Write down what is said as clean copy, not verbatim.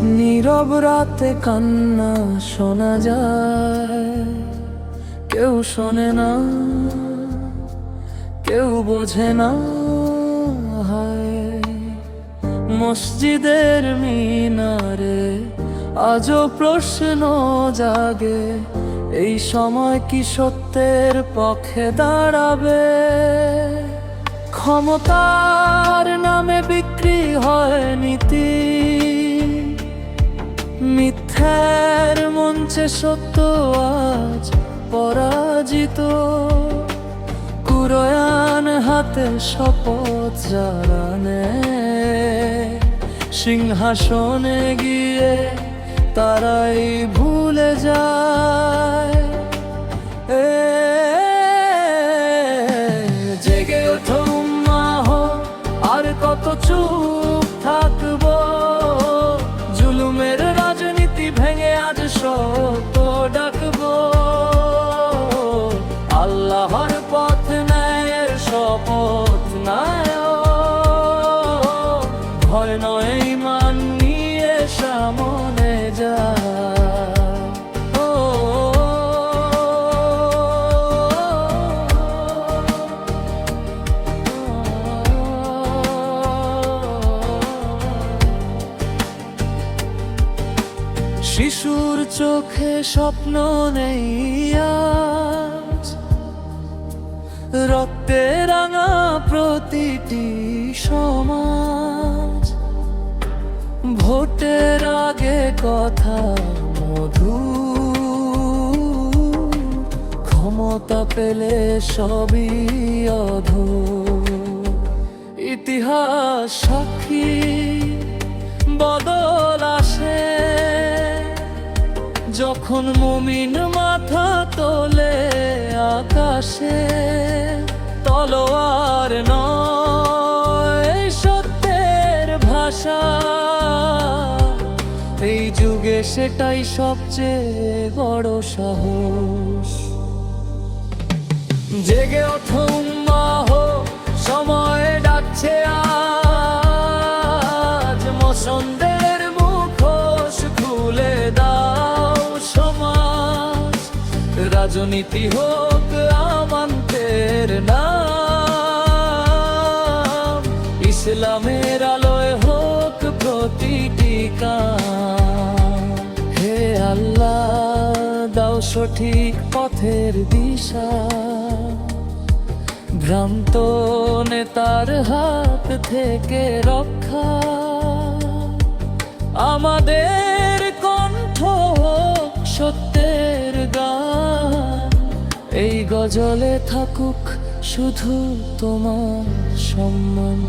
নীরব রাতে কান্না শোনা যায়, কেউ শোনে না, কেউ বোঝে না। হায় মসজিদের মিনারে আজও প্রশ্ন জাগে, এই সময় কি সত্যের পক্ষে দাঁড়াবে? ক্ষমতার নামে বিক্রি হয় নীতি, মিথ্যার মঞ্চে সত্য আজ পরাজিত। কুরআন হাতে শপথ যারা নেয়, সিংহাসনে গিয়ে তারাই ভুলে যায়। জেগে ওঠো উম্মাহ, আর কত চুপ থাকবো? জুলুমের রাজনীতি ভেঙে আজ সত্য ডাকবো। আল্লাহর পথ ন্যায়ের শপথ নায়, ভয় নয় ঈমান নিয়ে সামনে যায়। শিশুর চোখে স্বপ্ন নেই আজ, রক্তে রাঙা প্রতিটি সমাজ। ভোটের আগে কথা মধু, ক্ষমতা পেলে সবই অধর। ইতিহাস সাক্ষী বদল আসে, যখন মুমিন মাথা তোলে আকাশে। তলোয়ার নয় সত্যের ভাষা, এই যুগে সেটাই সবচেয়ে বড় সাহস। জেগে ওঠো উম্মাহ, সময় ডাকছে আজ। মসনদের মুখোশ খুলে দাও সমাজ, রাজনীতি হোক আমান্তের নাম। ইসলামের আলোয় হোক প্রতিটি কাম। হে আল্লাহ, দাও সঠিক পথের দিশা, ভ্রান্ত নেতার হাত থেকে রক্ষা। আমাদের কণ্ঠ হোক সত্যের গান, এই গজলে থাকুক শুধু তোমার সম্মান।